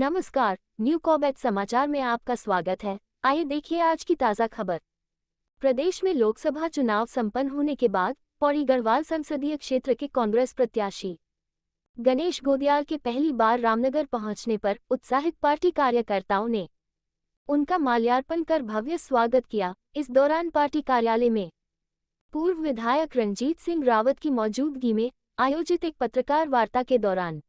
नमस्कार, new Corbett समाचार में आपका स्वागत है। आइए देखिए आज की ताज़ा खबर। प्रदेश में लोकसभा चुनाव संपन्न होने के बाद पौड़ी गढ़वाल संसदीय क्षेत्र के कांग्रेस प्रत्याशी गणेश गोदियाल के पहली बार रामनगर पहुंचने पर उत्साहित पार्टी कार्यकर्ताओं ने उनका माल्यार्पण कर भव्य स्वागत किया। इस दौरान पार्टी कार्यालय में पूर्व विधायक रणजीत सिंह रावत की मौजूदगी में आयोजित एक पत्रकार वार्ता के दौरान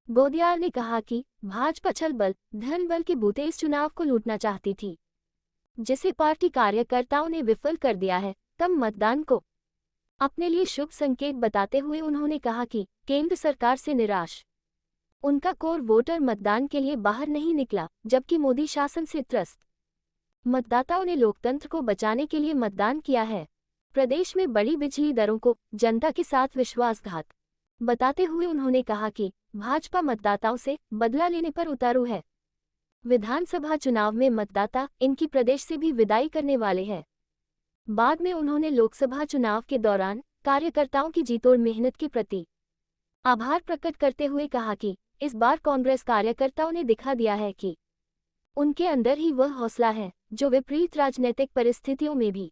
गोदियाल ने कहा कि भाजपा छल बल धन बल के बूते इस चुनाव को लूटना चाहती थी, जिसे पार्टी कार्यकर्ताओं ने विफल कर दिया है। तब मतदान को अपने लिए शुभ संकेत बताते हुए उन्होंने कहा कि केंद्र सरकार से निराश उनका कोर वोटर मतदान के लिए बाहर नहीं निकला, जबकि मोदी शासन से त्रस्त मतदाताओं ने लोकतंत्र को बचाने के लिए मतदान किया है। प्रदेश में बढ़ी बिजली दरों को जनता के साथ विश्वासघात बताते हुए उन्होंने कहा कि भाजपा मतदाताओं से बदला लेने पर उतारू है। विधानसभा चुनाव में मतदाता इनकी प्रदेश से भी विदाई करने वाले हैं। बाद में उन्होंने लोकसभा चुनाव के दौरान कार्यकर्ताओं की जीतोड़ मेहनत के प्रति आभार प्रकट करते हुए कहा कि इस बार कांग्रेस कार्यकर्ताओं ने दिखा दिया है कि उनके अंदर ही वह हौसला है जो विपरीत राजनीतिक परिस्थितियों में भी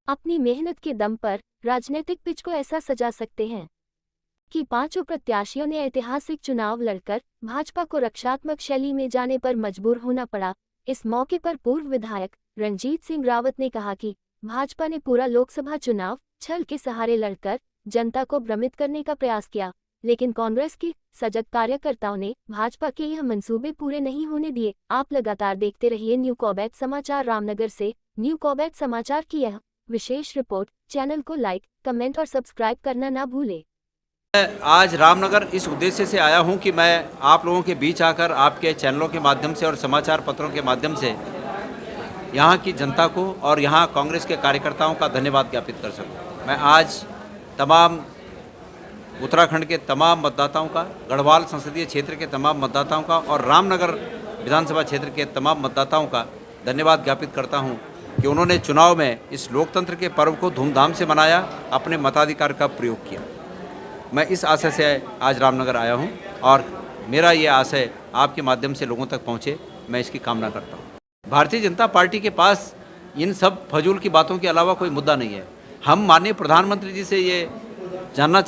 अपनी मेहनत के दम पर राजनीतिक पिच को ऐसा सजा सकते हैं कि पांचों प्रत्याशियों ने ऐतिहासिक चुनाव लड़कर भाजपा को रक्षात्मक शैली में जाने पर मजबूर होना पड़ा। इस मौके पर पूर्व विधायक रणजीत सिंह रावत ने कहा कि भाजपा ने पूरा लोकसभा चुनाव छल के सहारे लड़कर जनता को भ्रमित करने का प्रयास किया, लेकिन कांग्रेस के सजग कार्यकर्ताओं ने भाजपा के यह मंसूबे पूरे नहीं होने दिए। आप लगातार देखते रहिए न्यू कॉबेट समाचार। रामनगर से न्यू कॉबेट समाचार की यह विशेष रिपोर्ट। चैनल को लाइक, कमेंट और सब्सक्राइब करना ना भूले। आज रामनगर इस उद्देश्य से आया हूं कि मैं आप लोगों के बीच आकर आपके चैनलों के माध्यम से और समाचार पत्रों के माध्यम से यहां की जनता को और यहां कांग्रेस के कार्यकर्ताओं का धन्यवाद ज्ञापित कर सकूं। मैं आज तमाम उत्तराखंड के तमाम मतदाताओं का, गढ़वाल संसदीय क्षेत्र के तमाम मतदाताओं का और रामनगर विधानसभा क्षेत्र के तमाम मतदाताओं का धन्यवाद ज्ञापित करता हूँ कि उन्होंने चुनाव में इस लोकतंत्र के पर्व को धूमधाम से मनाया, अपने मताधिकार का प्रयोग किया। मैं इस आशय से आज रामनगर आया हूं और मेरा ये आशय आपके माध्यम से लोगों तक पहुंचे, मैं इसकी कामना करता हूं। भारतीय जनता पार्टी के पास इन सब फजूल की बातों के अलावा कोई मुद्दा नहीं है। हम माननीय प्रधानमंत्री जी से ये जानना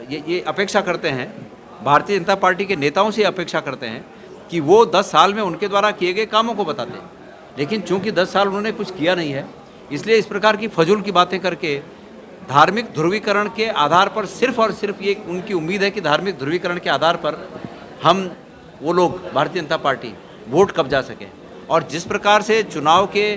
ये अपेक्षा करते हैं, भारतीय जनता पार्टी के नेताओं से अपेक्षा करते हैं कि वो 10 साल में उनके द्वारा किए गए कामों को बताते हैं, लेकिन चूँकि 10 साल उन्होंने कुछ किया नहीं है, इसलिए इस प्रकार की फजूल की बातें करके धार्मिक ध्रुवीकरण के आधार पर सिर्फ और सिर्फ ये उनकी उम्मीद है कि धार्मिक ध्रुवीकरण के आधार पर वो लोग भारतीय जनता पार्टी वोट कब्जा सकें। और जिस प्रकार से चुनाव के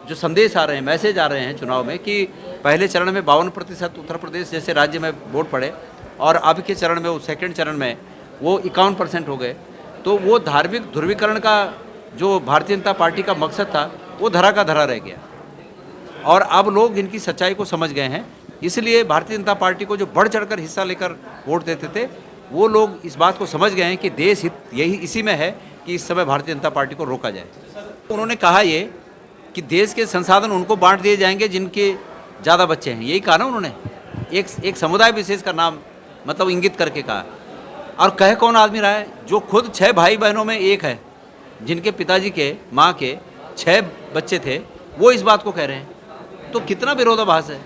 जो संदेश आ रहे हैं, मैसेज आ रहे हैं चुनाव में कि पहले चरण में 52% उत्तर प्रदेश जैसे राज्य में वोट पड़े और अब के चरण में, वो सेकेंड चरण में वो 51% हो गए, तो वो धार्मिक ध्रुवीकरण का जो भारतीय जनता पार्टी का मकसद था वो धरा का धरा रह गया और अब लोग इनकी सच्चाई को समझ गए हैं। इसलिए भारतीय जनता पार्टी को जो बढ़ चढ़कर हिस्सा लेकर वोट देते थे, वो लोग इस बात को समझ गए हैं कि देश हित यही इसी में है कि इस समय भारतीय जनता पार्टी को रोका जाए। उन्होंने कहा ये कि देश के संसाधन उनको बांट दिए जाएंगे जिनके ज़्यादा बच्चे हैं, यही कहा ना उन्होंने। एक समुदाय विशेष का नाम मतलब इंगित करके कहा। और कह कौन आदमी रहा है जो खुद 6 भाई बहनों में एक है, जिनके पिताजी के माँ के 6 बच्चे थे, वो इस बात को कह रहे हैं, तो कितना विरोधाभास है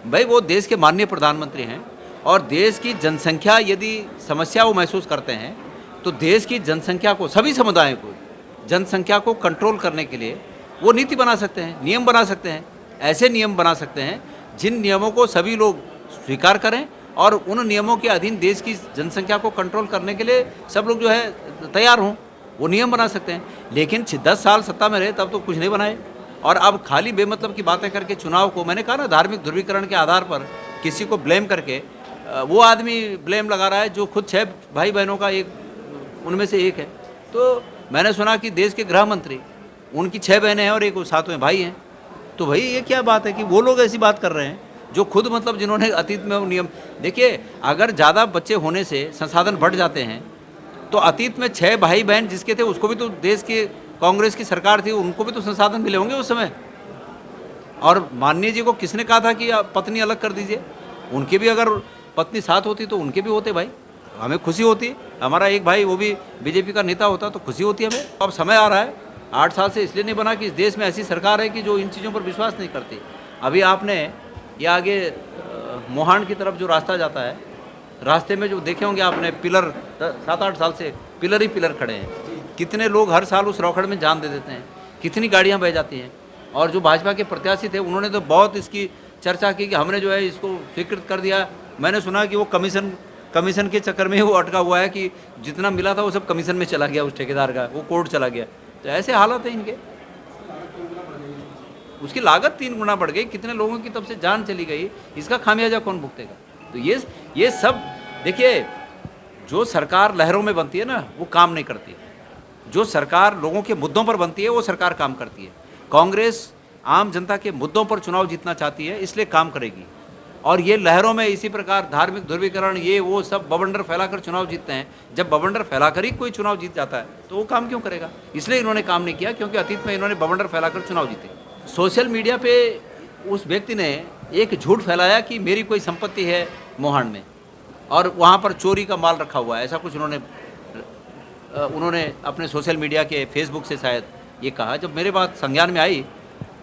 भाई। वो देश के माननीय प्रधानमंत्री हैं और देश की जनसंख्या यदि समस्या वो महसूस करते हैं तो देश की जनसंख्या को, सभी समुदायों को जनसंख्या को कंट्रोल करने के लिए वो नीति बना सकते हैं, नियम बना सकते हैं। ऐसे नियम बना सकते हैं जिन नियमों को सभी लोग स्वीकार करें और उन नियमों के अधीन देश की जनसंख्या को कंट्रोल करने के लिए सब लोग जो है तैयार हों, वो नियम बना सकते हैं। लेकिन 10 साल सत्ता में रहे तब तो कुछ नहीं बनाए और अब खाली बेमतलब की बातें करके चुनाव को, मैंने कहा ना, धार्मिक ध्रुवीकरण के आधार पर किसी को ब्लेम करके वो आदमी ब्लेम लगा रहा है जो खुद 6 भाई बहनों का उनमें से एक है। तो मैंने सुना कि देश के गृह मंत्री, उनकी 6 बहनें हैं और एक 7वें भाई हैं। तो भाई ये क्या बात है कि वो लोग ऐसी बात कर रहे हैं जो खुद मतलब जिन्होंने अतीत में वो नियम। देखिए, अगर ज़्यादा बच्चे होने से संसाधन बढ़ जाते हैं तो अतीत में 6 भाई बहन जिसके थे उसको भी तो देश के कांग्रेस की सरकार थी, उनको भी तो संसाधन मिले होंगे उस समय। और माननीय जी को किसने कहा था कि पत्नी अलग कर दीजिए? उनके भी अगर पत्नी साथ होती तो उनके भी होते भाई। हमें खुशी होती है। हमारा एक भाई वो भी बीजेपी का नेता होता तो खुशी होती है हमें। अब समय आ रहा है, 8 साल से इसलिए नहीं बना कि इस देश में ऐसी सरकार है कि जो इन चीज़ों पर विश्वास नहीं करती। अभी आपने ये आगे मोहान की तरफ जो रास्ता जाता है, रास्ते में जो देखे होंगे आपने पिलर 7-8 साल से पिलर ही पिलर खड़े हैं। कितने लोग हर साल उस रौखड़ में जान दे देते हैं, कितनी गाड़ियाँ बह जाती हैं। और जो भाजपा के प्रत्याशी थे उन्होंने तो बहुत इसकी चर्चा की कि हमने जो है इसको स्वीकृत कर दिया। मैंने सुना कि वो कमीशन के चक्कर में वो अटका हुआ है कि जितना मिला था वो सब कमीशन में चला गया, उस ठेकेदार का वो कोर्ट चला गया। तो ऐसे हालत है इनके। उसकी लागत 3 गुना बढ़ गई, कितने लोगों की तब से जान चली गई, इसका खामियाजा कौन भुगतेगा? तो ये सब देखिए, जो सरकार लहरों में बनती है ना वो काम नहीं करती। जो सरकार लोगों के मुद्दों पर बनती है वो सरकार काम करती है। कांग्रेस आम जनता के मुद्दों पर चुनाव जीतना चाहती है, इसलिए काम करेगी। और ये लहरों में इसी प्रकार धार्मिक ध्रुवीकरण ये वो सब बवंडर फैलाकर चुनाव जीतते हैं। जब बवंडर फैलाकर ही कोई चुनाव जीत जाता है तो वो काम क्यों करेगा? इसलिए इन्होंने काम नहीं किया, क्योंकि अतीत में इन्होंने बवंडर फैलाकर चुनाव जीते। सोशल मीडिया पे उस व्यक्ति ने एक झूठ फैलाया कि मेरी कोई संपत्ति है मोहान में और वहाँ पर चोरी का माल रखा हुआ है, ऐसा कुछ उन्होंने अपने सोशल मीडिया के फेसबुक से शायद ये कहा। जब मेरे बात संज्ञान में आई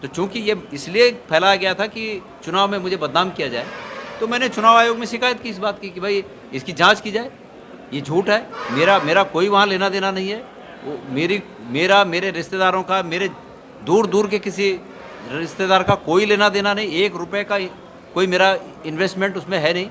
तो चूंकि ये इसलिए फैलाया गया था कि चुनाव में मुझे बदनाम किया जाए, तो मैंने चुनाव आयोग में शिकायत की इस बात की कि भाई इसकी जांच की जाए, ये झूठ है। मेरा कोई वहाँ लेना देना नहीं है। वो मेरे रिश्तेदारों का, मेरे दूर के किसी रिश्तेदार का कोई लेना देना नहीं, 1 रुपये का कोई मेरा इन्वेस्टमेंट उसमें है नहीं।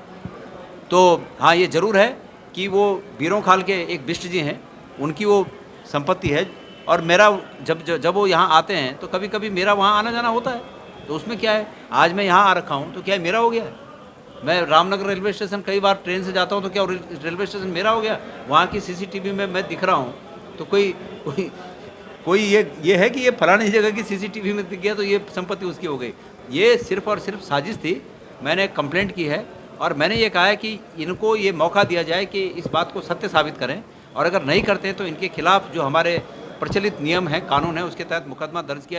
तो हाँ, ये ज़रूर है कि वो बीरों खाल के एक बिष्ट जी हैं, उनकी वो संपत्ति है। और मेरा जब वो यहाँ आते हैं तो कभी कभी मेरा वहाँ आना जाना होता है, तो उसमें क्या है? आज मैं यहाँ आ रखा हूँ तो क्या है, मेरा हो गया है। मैं रामनगर रेलवे स्टेशन कई बार ट्रेन से जाता हूँ तो क्या रेलवे स्टेशन मेरा हो गया? वहाँ की सीसीटीवी में मैं दिख रहा हूँ तो कोई ये है कि ये फलानी जगह की सीसीटीवी में दिख गया तो ये संपत्ति उसकी हो गई। ये सिर्फ और सिर्फ साजिश थी। मैंने कंप्लेंट की है और मैंने ये कहा है कि इनको ये मौका दिया जाए कि इस बात को सत्य साबित करें, और अगर नहीं करते तो इनके खिलाफ जो हमारे प्रचलित नियम है, कानून है, उसके तहत मुकदमा दर्ज किया